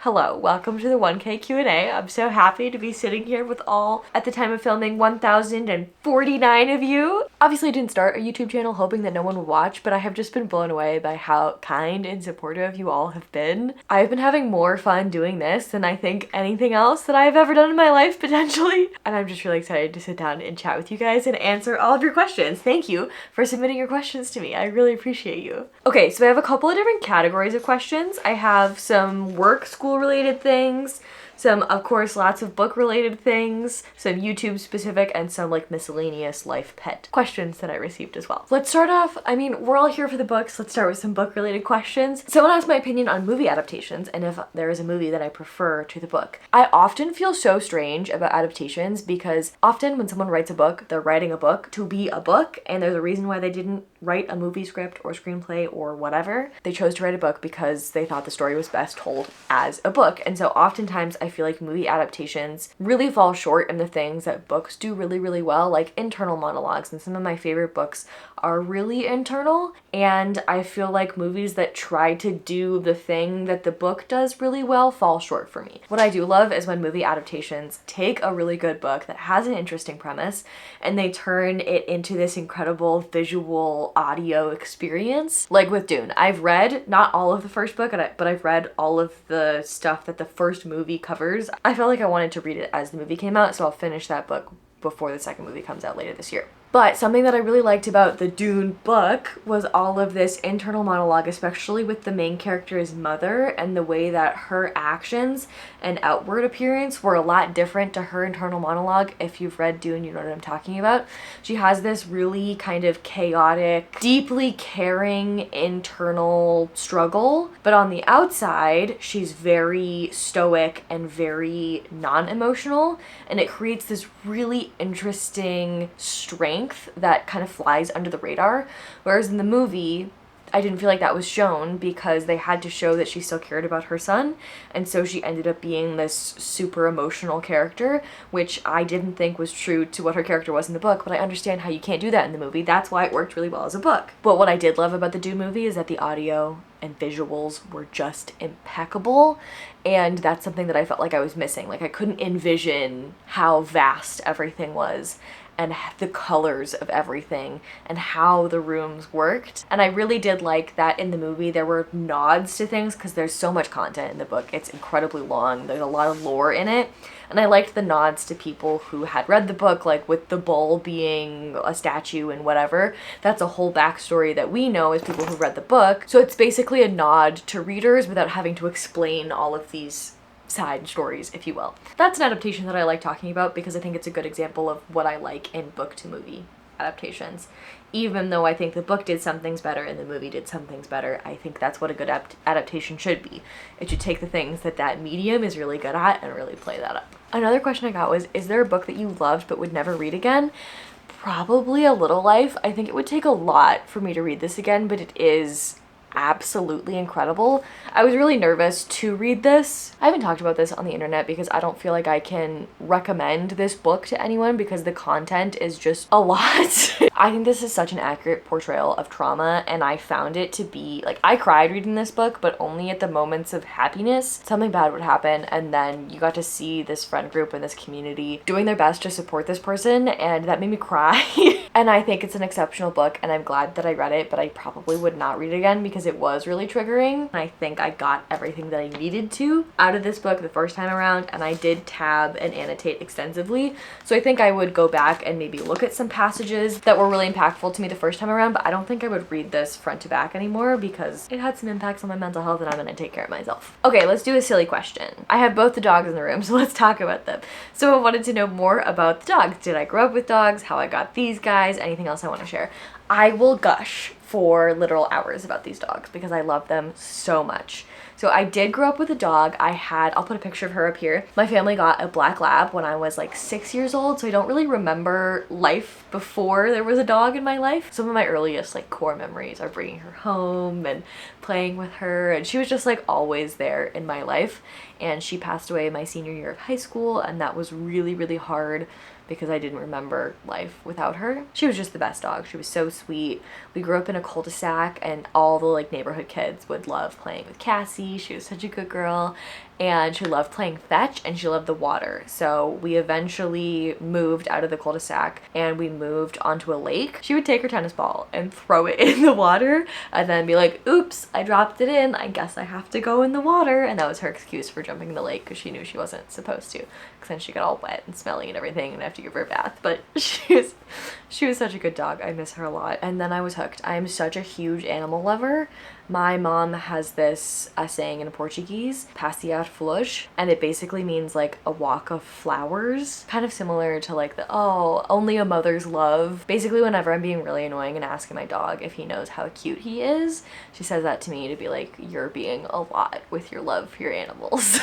Hello, welcome to the 1K Q&A. I'm so happy to be sitting here with all, at the time of filming, 1,049 of you. Obviously I didn't start a YouTube channel hoping that no one would watch, but I have just been blown away by how kind and supportive you all have been. I've been having more fun doing this than I think anything else that I've ever done in my life, potentially. And I'm just really excited to sit down and chat with you guys and answer all of your questions. Thank you for submitting your questions to me. I really appreciate you. Okay, so I have a couple of different categories of questions. I have some work, school related things, some, of course, lots of book related things, some YouTube specific, and some like miscellaneous life pet questions that I received as well. Let's start off, I mean, we're all here for the books. Let's start with some book related questions. Someone asked my opinion on movie adaptations and if there is a movie that I prefer to the book. I often feel so strange about adaptations because often when someone writes a book, they're writing a book to be a book, and there's a reason why they didn't write a movie script or screenplay or whatever. They chose to write a book because they thought the story was best told as a book. And so oftentimes I feel like movie adaptations really fall short in the things that books do really, really well, like internal monologues. And some of my favorite books are really internal. And I feel like movies that try to do the thing that the book does really well fall short for me. What I do love is when movie adaptations take a really good book that has an interesting premise and they turn it into this incredible visual audio experience. Like with Dune, I've read not all of the first book, but I've read all of the stuff that the first movie covers. I felt like I wanted to read it as the movie came out, so I'll finish that book before the second movie comes out later this year. But something that I really liked about the Dune book was all of this internal monologue, especially with the main character's mother and the way that her actions and outward appearance were a lot different to her internal monologue. If you've read Dune, you know what I'm talking about. She has this really kind of chaotic, deeply caring internal struggle, but on the outside, she's very stoic and very non-emotional, and it creates this really interesting strength that kind of flies under the radar. Whereas in the movie, I didn't feel like that was shown because they had to show that she still cared about her son, and so she ended up being this super emotional character, which I didn't think was true to what her character was in the book, but I understand how you can't do that in the movie. That's why it worked really well as a book. But what I did love about the Dune movie is that the audio and visuals were just impeccable, and that's something that I felt like I was missing. Like I couldn't envision how vast everything was and the colors of everything and how the rooms worked. And I really did like that in the movie there were nods to things because there's so much content in the book. It's incredibly long. There's a lot of lore in it. And I liked the nods to people who had read the book, like with the bull being a statue and whatever. That's a whole backstory that we know as people who read the book. So it's basically a nod to readers without having to explain all of these side stories, if you will. That's an adaptation that I like talking about because I think it's a good example of what I like in book to movie adaptations. Even though I think the book did some things better and the movie did some things better, I think that's what a good adaptation should be. It should take the things that that medium is really good at and really play that up. Another question I got was, is there a book that you loved but would never read again? Probably A Little Life. I think it would take a lot for me to read this again, but it is absolutely incredible. I was really nervous to read this. I haven't talked about this on the internet because I don't feel like I can recommend this book to anyone because the content is just a lot. I think this is such an accurate portrayal of trauma, and I found it to be, like, I cried reading this book, but only at the moments of happiness. Something bad would happen, and then you got to see this friend group and this community doing their best to support this person, and that made me cry. And I think it's an exceptional book, and I'm glad that I read it, but I probably would not read it again because it was really triggering. I think I got everything that I needed to out of this book the first time around, and I did tab and annotate extensively. So I think I would go back and maybe look at some passages that were really impactful to me the first time around, but I don't think I would read this front to back anymore because it had some impacts on my mental health and I'm gonna take care of myself. Okay, let's do a silly question. I have both the dogs in the room, so let's talk about them. Someone wanted to know more about the dogs. Did I grow up with dogs? How I got these guys? Anything else I want to share? I will gush for literal hours about these dogs because I love them so much. So I did grow up with a dog. I'll put a picture of her up here. My family got a black lab when I was like 6 years old, so I don't really remember life before there was a dog in my life. Some of my earliest like core memories are bringing her home and playing with her, and she was just like always there in my life. And she passed away my senior year of high school, and that was really, really hard because I didn't remember life without her. She was just the best dog. She was so sweet. We grew up in a cul-de-sac and all the like neighborhood kids would love playing with Cassie. She was such a good girl. and she loved playing fetch and she loved the water. So we eventually moved out of the cul-de-sac and we moved onto a lake. She would take her tennis ball and throw it in the water and then be like, oops, I dropped it in. I guess I have to go in the water. And that was her excuse for jumping in the lake because she knew she wasn't supposed to, because then she got all wet and smelly and everything and I have to give her a bath. But she was such a good dog. I miss her a lot. And then I was hooked. I am such a huge animal lover. My mom has this saying in Portuguese, passear flores, and it basically means like a walk of flowers, kind of similar to like the, oh, only a mother's love. Basically, whenever I'm being really annoying and asking my dog if he knows how cute he is, she says that to me to be like, you're being a lot with your love for your animals.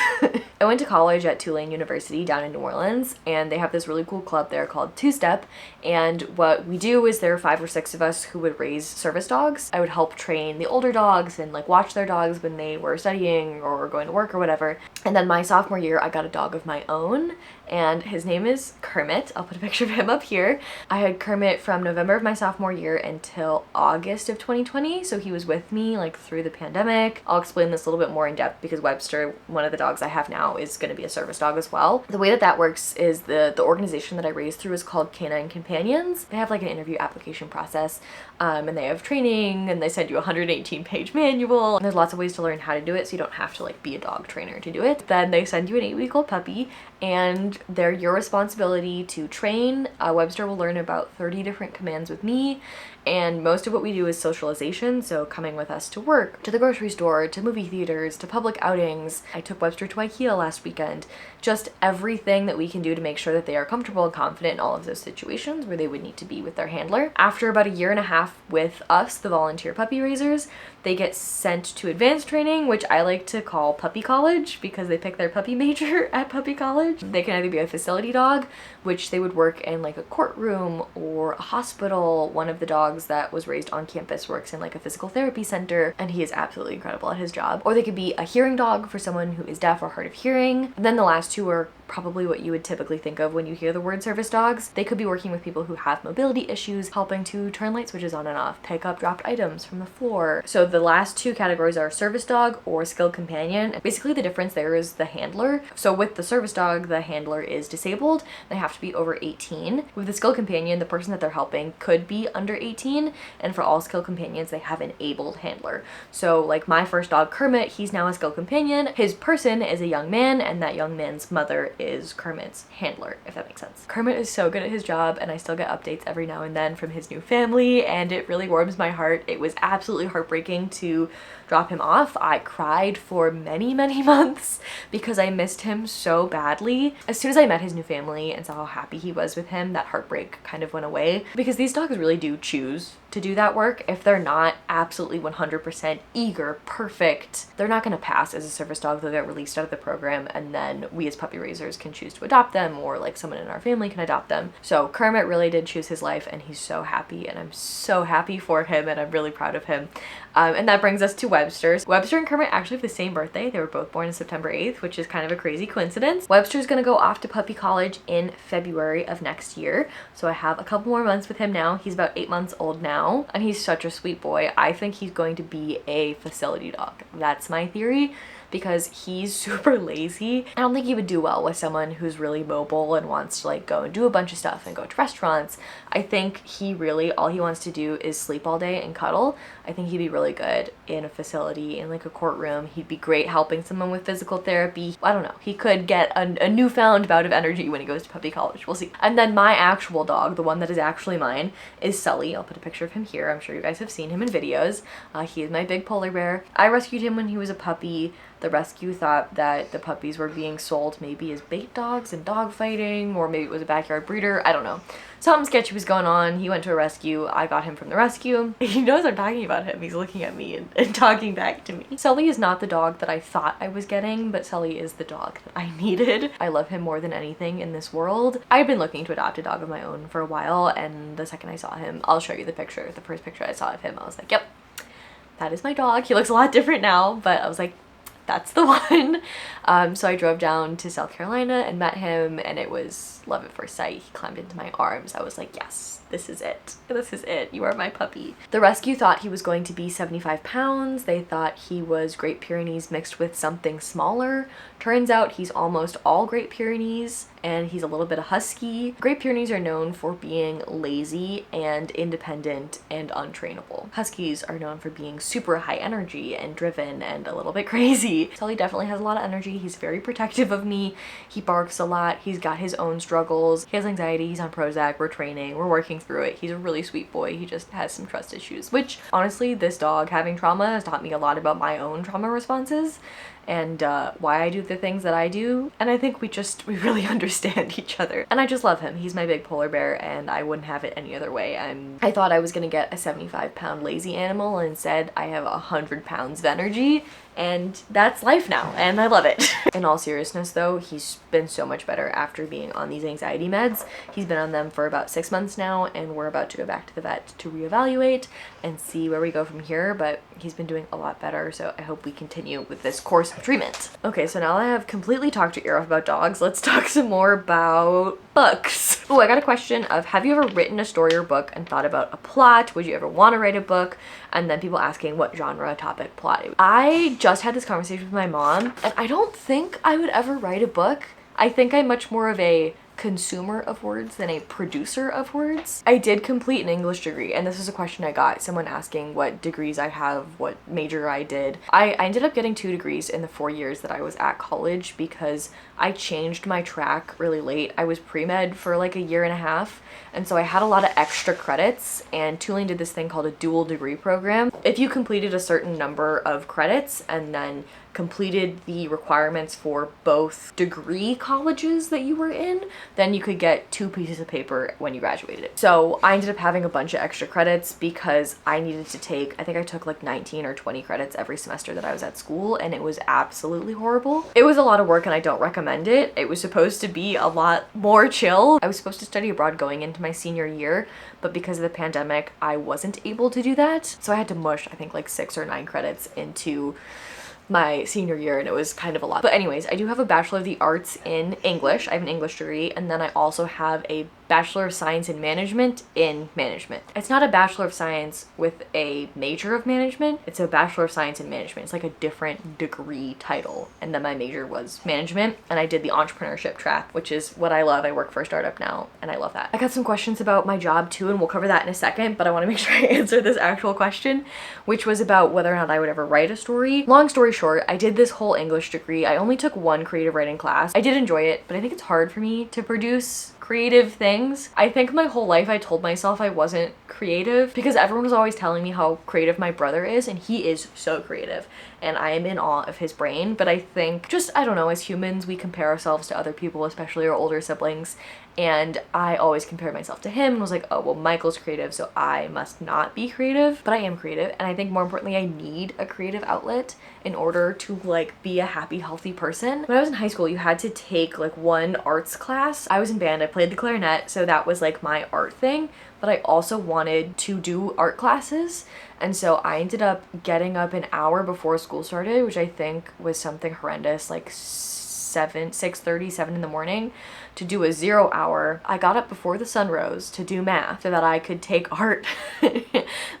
I went to college at Tulane University down in New Orleans, and they have this really cool club there called Two Step, and what we do is there are 5 or 6 of us who would raise service dogs. I would help train the older dogs and like watch their dogs when they were studying or going to work or whatever. And then my sophomore year, I got a dog of my own, and his name is Kermit. I'll put a picture of him up here. I had Kermit from November of my sophomore year until August of 2020, so he was with me like through the pandemic. I'll explain this a little bit more in depth because Webster, one of the dogs I have now, is going to be a service dog as well. The way that that works is the organization that I raised through is called Canine Companions. They have like an interview application process, and they have training, and they send you a 118-page manual, and there's lots of ways to learn how to do it, so you don't have to like be a dog trainer to do it. Then they send you an 8-week-old puppy, and they're your responsibility to train. Webster will learn about 30 different commands with me, and most of what we do is socialization, so coming with us to work, to the grocery store, to movie theaters, to public outings. I took Webster to IKEA last weekend. Just everything that we can do to make sure that they are comfortable and confident in all of those situations where they would need to be with their handler. After about a year and a half with us, the volunteer puppy raisers, they get sent to advanced training, which I like to call puppy college because they pick their puppy major at puppy college. They can either be a facility dog, which they would work in like a courtroom or a hospital. One of the dogs that was raised on campus works in like a physical therapy center, and he is absolutely incredible at his job. Or they could be a hearing dog for someone who is deaf or hard of hearing. And then the last 2 are probably what you would typically think of when you hear the word service dogs. They could be working with people who have mobility issues, helping to turn light switches on and off, pick up dropped items from the floor. So the last 2 categories are service dog or skilled companion. Basically the difference there is the handler. So with the service dog, the handler is disabled. They have to be over 18. With the skilled companion, the person that they're helping could be under 18. And for all skilled companions, they have an abled handler. So like my first dog, Kermit, he's now a skilled companion. His person is a young man, and that young man's mother is Kermit's handler, if that makes sense. Kermit is so good at his job, and I still get updates every now and then from his new family, and it really warms my heart. It was absolutely heartbreaking to drop him off. I cried for many months because I missed him so badly. As soon as I met his new family and saw how happy he was with him, that heartbreak kind of went away, because these dogs really do choose to do that work. If they're not absolutely 100% eager, perfect, they're not going to pass as a service dog. They'll get released out of the program, and then we as puppy raisers can choose to adopt them, or like someone in our family can adopt them. So Kermit really did choose his life, and he's so happy, and I'm so happy for him, and I'm really proud of him. And that brings us to Webster's. Webster and Kermit actually have the same birthday. They were both born on September 8th, which is kind of a crazy coincidence. Webster's gonna go off to puppy college in February of next year, so I have a couple more months with him now. He's about 8 months old now, and he's such a sweet boy. I think he's going to be a facility dog. That's my theory, because he's super lazy. I don't think he would do well with someone who's really mobile and wants to like go and do a bunch of stuff and go to restaurants. I think he really, all he wants to do is sleep all day and cuddle. I think he'd be really good in a facility, in like a courtroom. He'd be great helping someone with physical therapy. I don't know. He could get a newfound bout of energy when he goes to puppy college. We'll see. And then my actual dog, the one that is actually mine, is Sully. I'll put a picture of him here. I'm sure you guys have seen him in videos. He is my big polar bear. I rescued him when he was a puppy. The rescue thought that the puppies were being sold maybe as bait dogs and dog fighting, or maybe it was a backyard breeder. I don't know. Something sketchy was going on. He went to a rescue. I got him from the rescue. He knows I'm talking about him. He's looking at me and talking back to me. Sully is not the dog that I thought I was getting, but Sully is the dog that I needed. I love him more than anything in this world. I've been looking to adopt a dog of my own for a while, and the second I saw him, I'll show you the picture. The first picture I saw of him, I was like, yep, that is my dog. He looks a lot different now, but I was like, that's the one. So I drove down to South Carolina and met him, and it was love at first sight. He climbed into my arms. I was like, yes, this is it. This is it. You are my puppy. The rescue thought he was going to be 75 pounds. They thought he was Great Pyrenees mixed with something smaller. Turns out he's almost all Great Pyrenees, and he's a little bit of husky. Great Pyrenees are known for being lazy and independent and untrainable. Huskies are known for being super high energy and driven and a little bit crazy. Sully definitely has a lot of energy. He's very protective of me. He barks a lot. He's got his own struggles. He has anxiety. He's on Prozac. We're training. We're working through it. He's a really sweet boy. He just has some trust issues, which honestly, this dog having trauma has taught me a lot about my own trauma responses and why I do the things that I do. And I think we really understand each other. And I just love him. He's my big polar bear, and I wouldn't have it any other way. I thought I was gonna get a 75-pound lazy animal, and instead I have 100 pounds of energy, and that's life now, and I love it. In all seriousness though, he's been so much better after being on these anxiety meds. He's been on them for about 6 months now, and we're about to go back to the vet to reevaluate and see where we go from here, but he's been doing a lot better, so I hope we continue with this course of treatment. Okay, so now that I have completely talked your ear off about dogs, let's talk some more about books. Oh, I got a question of, have you ever written a story or book and thought about a plot? Would you ever want to write a book? And then people asking what genre, topic, plot. I just had this conversation with my mom, and I don't think I would ever write a book. I think I'm much more of a consumer of words than a producer of words. I did complete an English degree, and this is a question I got, someone asking what degrees I have, what major I did. I ended up getting 2 degrees in the 4 years that I was at college because I changed my track really late. I was pre-med for like a year and a half, and so I had a lot of extra credits, and Tulane did this thing called a dual degree program. If you completed a certain number of credits and then completed the requirements for both degree colleges that you were in, then you could get 2 pieces of paper when you graduated. So I ended up having a bunch of extra credits because I needed to take, I think I took like 19 or 20 credits every semester that I was at school, and it was absolutely horrible. It was a lot of work, and I don't recommend it. It was supposed to be a lot more chill. I was supposed to study abroad going into my senior year, but because of the pandemic, I wasn't able to do that. So I had to mush, I think, like 6 or 9 credits into my senior year, and it was kind of a lot. But anyways, I do have a Bachelor of the Arts in English. I have an English degree, and then I also have a Bachelor of Science in Management in Management. It's not a Bachelor of Science with a major of Management. It's a Bachelor of Science in Management. It's like a different degree title. And then my major was Management, and I did the entrepreneurship track, which is what I love. I work for a startup now, and I love that. I got some questions about my job too, and we'll cover that in a second, but I want to make sure I answer this actual question, which was about whether or not I would ever write a story. Long story short, I did this whole English degree. I only took 1 creative writing class. I did enjoy it, but I think it's hard for me to produce creative things. I think my whole life I told myself I wasn't creative because everyone was always telling me how creative my brother is, and he is so creative, and I am in awe of his brain. But I think just, I don't know, as humans we compare ourselves to other people, especially our older siblings, and I always compared myself to him and was like, oh well, Michael's creative, so I must not be creative. But I am creative, and I think more importantly I need a creative outlet in order to like be a happy, healthy person. When I was in high school, you had to take like 1 arts class. I was in band, I played the clarinet, so that was like my art thing, but I also wanted to do art classes, and so I ended up getting up an hour before school started, which I think was something horrendous, like 6:30, 7 in the morning, to do a 0 hour. I got up before the sun rose to do math so that I could take art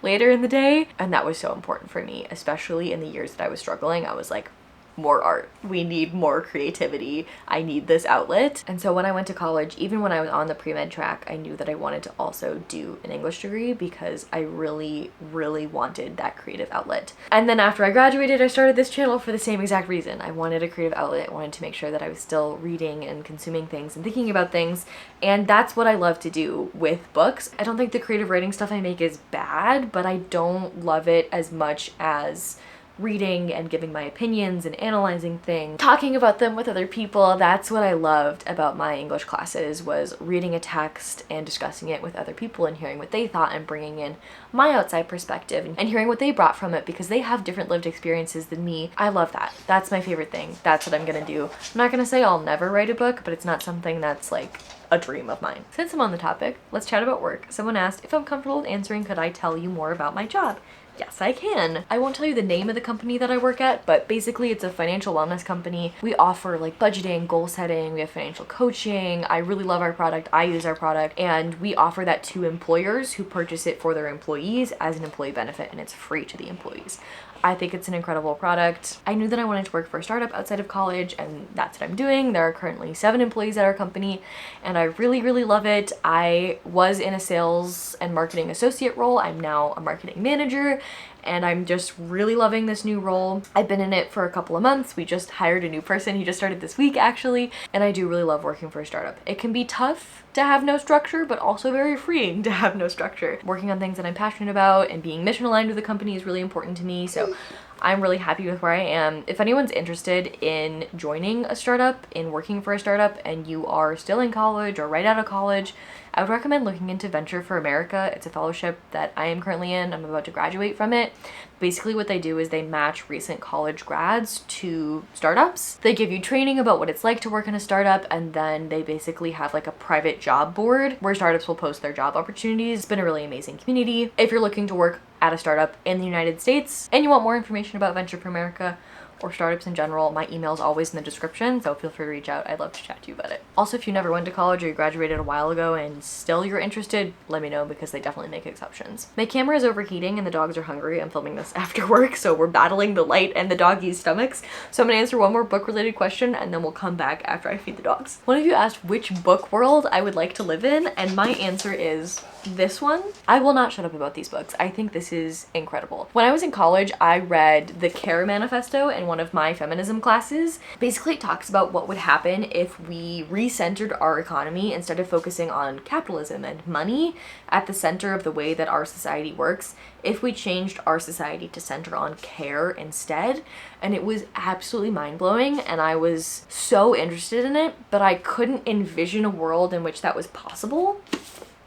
later in the day, and that was so important for me, especially in the years that I was struggling. I was like, more art. We need more creativity. I need this outlet. And so when I went to college, even when I was on the pre-med track, I knew that I wanted to also do an English degree because I really, really wanted that creative outlet. And then after I graduated, I started this channel for the same exact reason. I wanted a creative outlet. I wanted to make sure that I was still reading and consuming things and thinking about things. And that's what I love to do with books. I don't think the creative writing stuff I make is bad, but I don't love it as much as reading and giving my opinions and analyzing things, talking about them with other people. That's what I loved about my English classes, was reading a text and discussing it with other people and hearing what they thought and bringing in my outside perspective and hearing what they brought from it because they have different lived experiences than me. I love that. That's my favorite thing. That's what I'm gonna do. I'm not gonna say I'll never write a book, but it's not something that's like a dream of mine. Since I'm on the topic, let's chat about work. Someone asked if I'm comfortable with answering, could I tell you more about my job? Yes, I can. I won't tell you the name of the company that I work at, but basically it's a financial wellness company. We offer like budgeting, goal setting, we have financial coaching. I really love our product. I use our product, and we offer that to employers who purchase it for their employees as an employee benefit, and it's free to the employees. I think it's an incredible product. I knew that I wanted to work for a startup outside of college, and that's what I'm doing. There are currently 7 employees at our company, and I really, really love it. I was in a sales and marketing associate role. I'm now a marketing manager, and I'm just really loving this new role. I've been in it for a couple of months. We just hired a new person. He just started this week, actually, and I do really love working for a startup. It can be tough to have no structure, but also very freeing to have no structure. Working on things that I'm passionate about and being mission aligned with the company is really important to me, so I'm really happy with where I am. If anyone's interested in joining a startup, in working for a startup, and you are still in college or right out of college, I would recommend looking into Venture for America. It's a fellowship that I am currently in. I'm about to graduate from it. Basically what they do is they match recent college grads to startups. They give you training about what it's like to work in a startup, and then they basically have like a private job board where startups will post their job opportunities. It's been a really amazing community. If you're looking to work at a startup in the United States and you want more information about Venture for America or startups in general, my email is always in the description, so feel free to reach out. I'd love to chat to you about it. Also, if you never went to college or you graduated a while ago and still you're interested, let me know because they definitely make exceptions. My camera is overheating and the dogs are hungry. I'm filming this after work, so we're battling the light and the doggies' stomachs. So I'm gonna answer one more book-related question and then we'll come back after I feed the dogs. One of you asked which book world I would like to live in, and my answer is this one. I will not shut up about these books. I think this is incredible. When I was in college, I read The Care Manifesto in one of my feminism classes. Basically, it talks about what would happen if we recentered our economy instead of focusing on capitalism and money at the center of the way that our society works, if we changed our society to center on care instead. And it was absolutely mind-blowing, and I was so interested in it, but I couldn't envision a world in which that was possible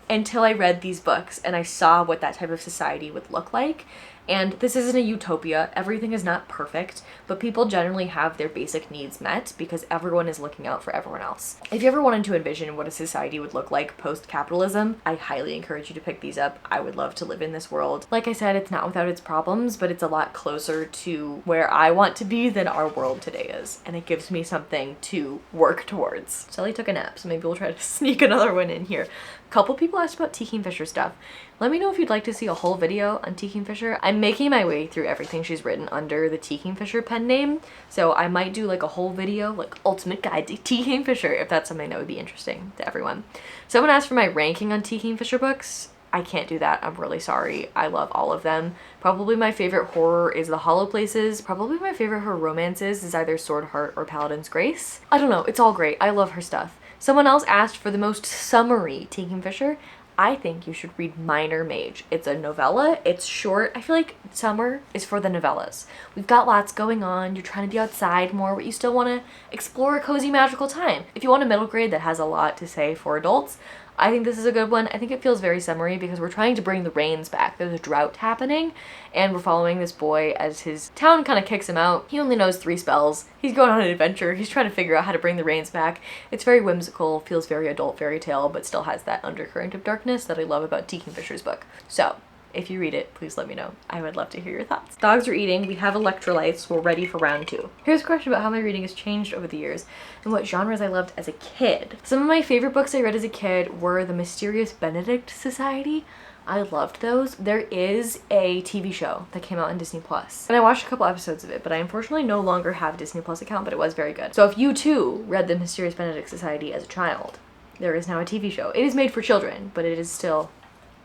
until I read these books and I saw what that type of society would look like. And this isn't a utopia. Everything is not perfect, but people generally have their basic needs met because everyone is looking out for everyone else. If you ever wanted to envision what a society would look like post-capitalism, I highly encourage you to pick these up. I would love to live in this world. Like I said, it's not without its problems, but it's a lot closer to where I want to be than our world today is. And it gives me something to work towards. Sally took a nap, so maybe we'll try to sneak another one in here. A couple people asked about T. Kingfisher stuff. Let me know if you'd like to see a whole video on T. Kingfisher. I'm making my way through everything she's written under the T. Kingfisher pen name, so I might do like a whole video, like ultimate guide to T. Kingfisher, if that's something that would be interesting to everyone. Someone asked for my ranking on T. Kingfisher books. I can't do that. I'm really sorry. I love all of them. Probably my favorite horror is The Hollow Places. Probably my favorite her romances is either Sword Heart or Paladin's Grace. I don't know. It's all great. I love her stuff. Someone else asked for the most summary T. Kingfisher. I think you should read Minor Mage. It's a novella. It's short. I feel like summer is for the novellas. We've got lots going on. You're trying to be outside more, but you still want to explore a cozy magical time. If you want a middle grade that has a lot to say for adults, I think this is a good one. I think it feels very summery because we're trying to bring the rains back. There's a drought happening, and we're following this boy as his town kind of kicks him out. He only knows 3 spells. He's going on an adventure. He's trying to figure out how to bring the rains back. It's very whimsical, feels very adult fairy tale, but still has that undercurrent of darkness that I love about T. Kingfisher's book. So, if you read it, please let me know. I would love to hear your thoughts. Dogs are eating. We have electrolytes. We're ready for round 2. Here's a question about how my reading has changed over the years and what genres I loved as a kid. Some of my favorite books I read as a kid were The Mysterious Benedict Society. I loved those. There is a TV show that came out on Disney Plus, and I watched a couple episodes of it, but I unfortunately no longer have a Disney Plus account, but it was very good. So if you too read The Mysterious Benedict Society as a child, there is now a TV show. It is made for children, but it is still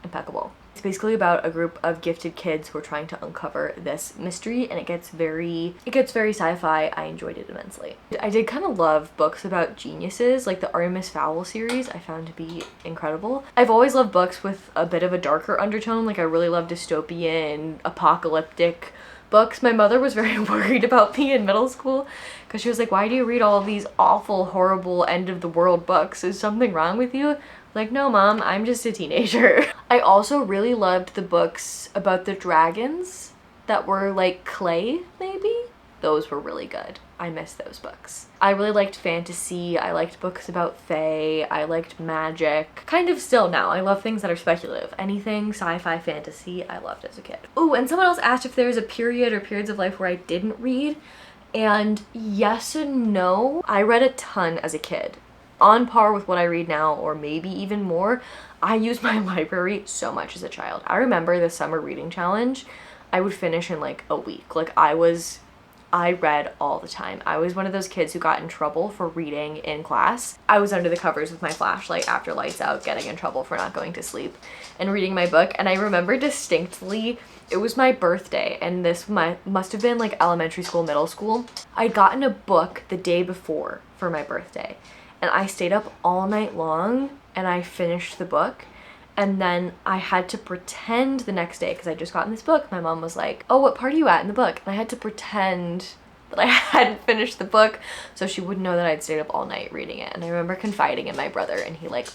impeccable. It's basically about a group of gifted kids who are trying to uncover this mystery, and it gets very sci-fi. I enjoyed it immensely. I did kind of love books about geniuses, like the Artemis Fowl series I found to be incredible. I've always loved books with a bit of a darker undertone, like I really love dystopian, apocalyptic books. My mother was very worried about me in middle school because she was like, why do you read all of these awful, horrible, end of the world books? Is something wrong with you? Like, no, Mom, I'm just a teenager. I also really loved the books about the dragons that were like clay, maybe? Those were really good. I miss those books. I really liked fantasy, I liked books about fae, I liked magic. Kind of still now. I love things that are speculative. Anything sci-fi fantasy I loved as a kid. Ooh, and someone else asked if there was a period or periods of life where I didn't read. And yes and no. I read a ton as a kid. On par with what I read now, or maybe even more. I used my library so much as a child. I remember the summer reading challenge. I would finish in like a week. Like I read all the time. I was one of those kids who got in trouble for reading in class. I was under the covers with my flashlight after lights out, getting in trouble for not going to sleep and reading my book. And I remember distinctly, it was my birthday, and this must have been like elementary school, middle school. I'd gotten a book the day before for my birthday, and I stayed up all night long and I finished the book. And then I had to pretend the next day, because I just gotten this book. My mom was like, oh, what part are you at in the book? And I had to pretend that I hadn't finished the book so she wouldn't know that I'd stayed up all night reading it. And I remember confiding in my brother, and he like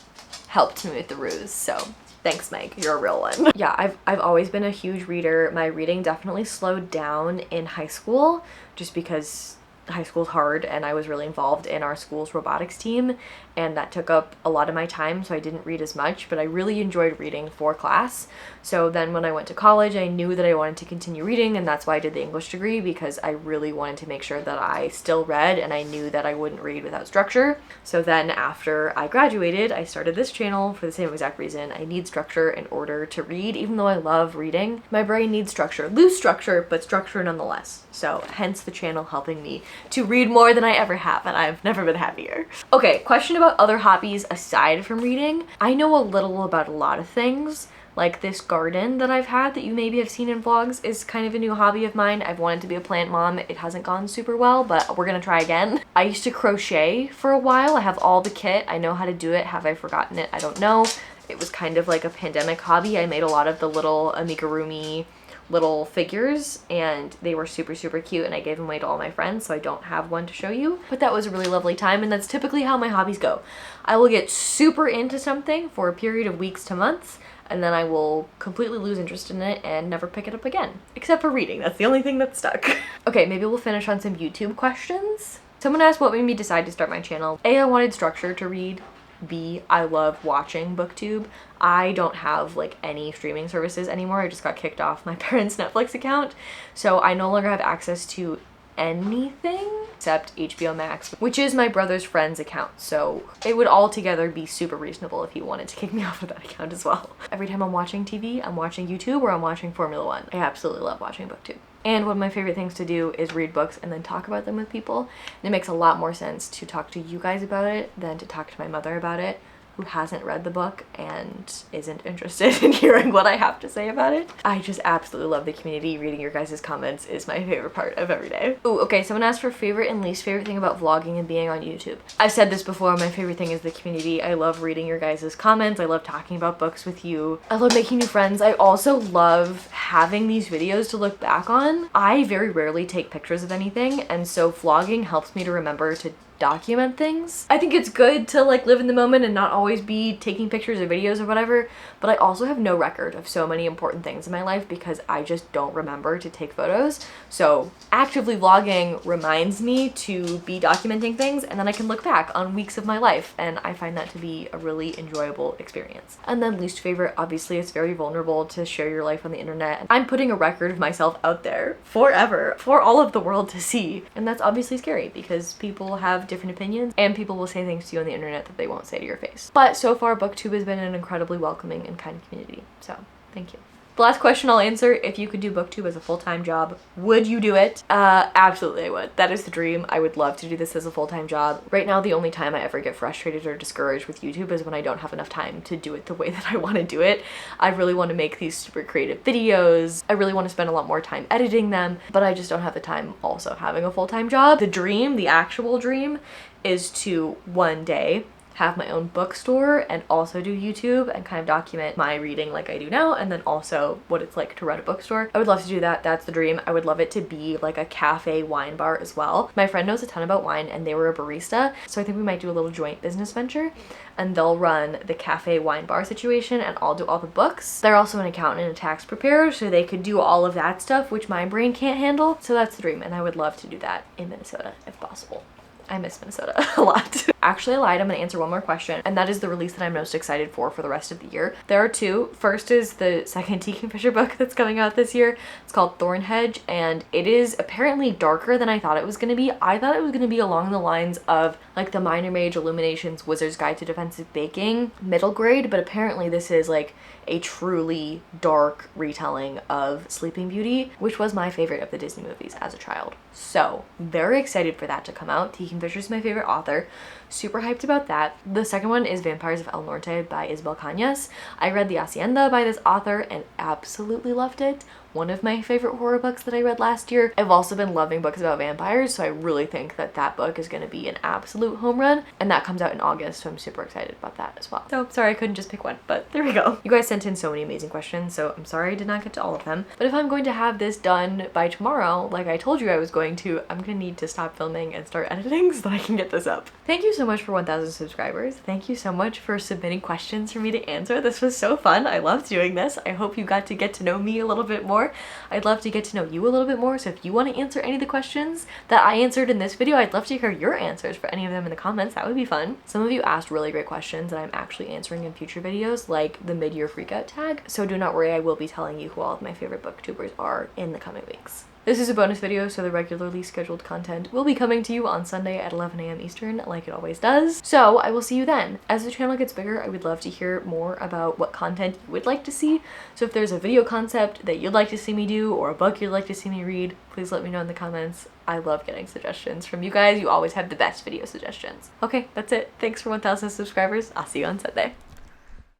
helped me with the ruse. So thanks, Mike, you're a real one. Yeah, I've always been a huge reader. My reading definitely slowed down in high school just because high school's hard, and I was really involved in our school's robotics team, and that took up a lot of my time, so I didn't read as much, but I really enjoyed reading for class. So then when I went to college, I knew that I wanted to continue reading, and that's why I did the English degree, because I really wanted to make sure that I still read, and I knew that I wouldn't read without structure. So then after I graduated, I started this channel for the same exact reason. I need structure in order to read. Even though I love reading, my brain needs structure. Loose structure, but structure nonetheless. So hence the channel helping me to read more than I ever have, and I've never been happier. Okay, question about other hobbies aside from reading. I know a little about a lot of things. Like this garden that I've had that you maybe have seen in vlogs is kind of a new hobby of mine. I've wanted to be a plant mom. It hasn't gone super well, but we're gonna try again. I used to crochet for a while. I have all the kit. I know how to do it. Have I forgotten it? I don't know. It was kind of like a pandemic hobby. I made a lot of the little amigurumi little figures, and they were super cute, and I gave them away to all my friends, so I don't have one to show you, but that was a really lovely time. And that's typically how my hobbies go. I will get super into something for a period of weeks to months, and then I will completely lose interest in it and never pick it up again, except for reading. That's the only thing that's stuck. Okay, maybe we'll finish on some YouTube questions. Someone asked what made me decide to start my channel. A, I wanted structure to read. B, I love watching Booktube. I don't have like any streaming services anymore. I just got kicked off my parents' Netflix account, so I no longer have access to anything except HBO Max, which is my brother's friend's account, so it would altogether be super reasonable if he wanted to kick me off of that account as well. Every time I'm watching TV, I'm watching YouTube or I'm watching Formula One. I absolutely love watching Booktube. And one of my favorite things to do is read books and then talk about them with people. And it makes a lot more sense to talk to you guys about it than to talk to my mother about it, who hasn't read the book and isn't interested in hearing what I have to say about it. I just absolutely love the community. Reading your guys' comments is my favorite part of every day. Ooh, okay, someone asked for favorite and least favorite thing about vlogging and being on YouTube. I've said this before, my favorite thing is the community. I love reading your guys' comments. I love talking about books with you. I love making new friends. I also love having these videos to look back on. I very rarely take pictures of anything, and so vlogging helps me to remember to document things. I think it's good to like live in the moment and not always be taking pictures or videos or whatever, but I also have no record of so many important things in my life because I just don't remember to take photos. So actively vlogging reminds me to be documenting things, and then I can look back on weeks of my life, and I find that to be a really enjoyable experience. And then least favorite, obviously it's very vulnerable to share your life on the internet. I'm putting a record of myself out there forever for all of the world to see, and that's obviously scary because people have different opinions and people will say things to you on the internet that they won't say to your face. But so far, Booktube has been an incredibly welcoming and kind community, so thank you. The last question I'll answer, if you could do Booktube as a full-time job, would you do it? Absolutely I would. That is the dream. I would love to do this as a full-time job. Right now, the only time I ever get frustrated or discouraged with YouTube is when I don't have enough time to do it the way that I want to do it. I really want to make these super creative videos. I really want to spend a lot more time editing them, but I just don't have the time also having a full-time job. The dream, the actual dream, is to one day have my own bookstore and also do YouTube and kind of document my reading like I do now, and then also what it's like to run a bookstore. I would love to do that. That's the dream. I would love it to be like a cafe wine bar as well. My friend knows a ton about wine and they were a barista, so I think we might do a little joint business venture, and they'll run the cafe wine bar situation and I'll do all the books. They're also an accountant and a tax preparer, so they could do all of that stuff, which my brain can't handle. So that's the dream, and I would love to do that in Minnesota if possible. I miss Minnesota a lot. Actually, I lied. I'm gonna answer one more question, and that is the release that I'm most excited for the rest of the year. There are two. First is the second T. Kingfisher book that's coming out this year. It's called Thornhedge, and it is apparently darker than I thought it was gonna be. I thought it was gonna be along the lines of like the Minor Mage Illuminations Wizard's Guide to Defensive Baking middle grade, but apparently this is like a truly dark retelling of Sleeping Beauty, which was my favorite of the Disney movies as a child. So very excited for that to come out. T. Kingfisher's my favorite author. Super hyped about that. The second one is Vampires of El Norte by Isabel Cañas. I read The Hacienda by this author and absolutely loved it. One of my favorite horror books that I read last year. I've also been loving books about vampires, so I really think that that book is going to be an absolute home run, and that comes out in August, so I'm super excited about that as well. So sorry I couldn't just pick one, but there we go. You guys sent in so many amazing questions, so I'm sorry I did not get to all of them, but if I'm going to have this done by tomorrow, like I told you I was going to, I'm gonna need to stop filming and start editing so that I can get this up. Thank you so much for 1,000 subscribers. Thank you so much for submitting questions for me to answer. This was so fun. I loved doing this. I hope you got to get to know me a little bit more. I'd love to get to know you a little bit more, so if you want to answer any of the questions that I answered in this video, I'd love to hear your answers for any of them in the comments. That would be fun. Some of you asked really great questions that I'm actually answering in future videos, like the mid-year freakout tag, so do not worry, I will be telling you who all of my favorite booktubers are in the coming weeks. This is a bonus video, so the regularly scheduled content will be coming to you on Sunday at 11 a.m. Eastern, like it always does. So I will see you then. As the channel gets bigger, I would love to hear more about what content you would like to see. So if there's a video concept that you'd like to see me do, or a book you'd like to see me read, please let me know in the comments. I love getting suggestions from you guys. You always have the best video suggestions. Okay, that's it. Thanks for 1,000 subscribers. I'll see you on Sunday.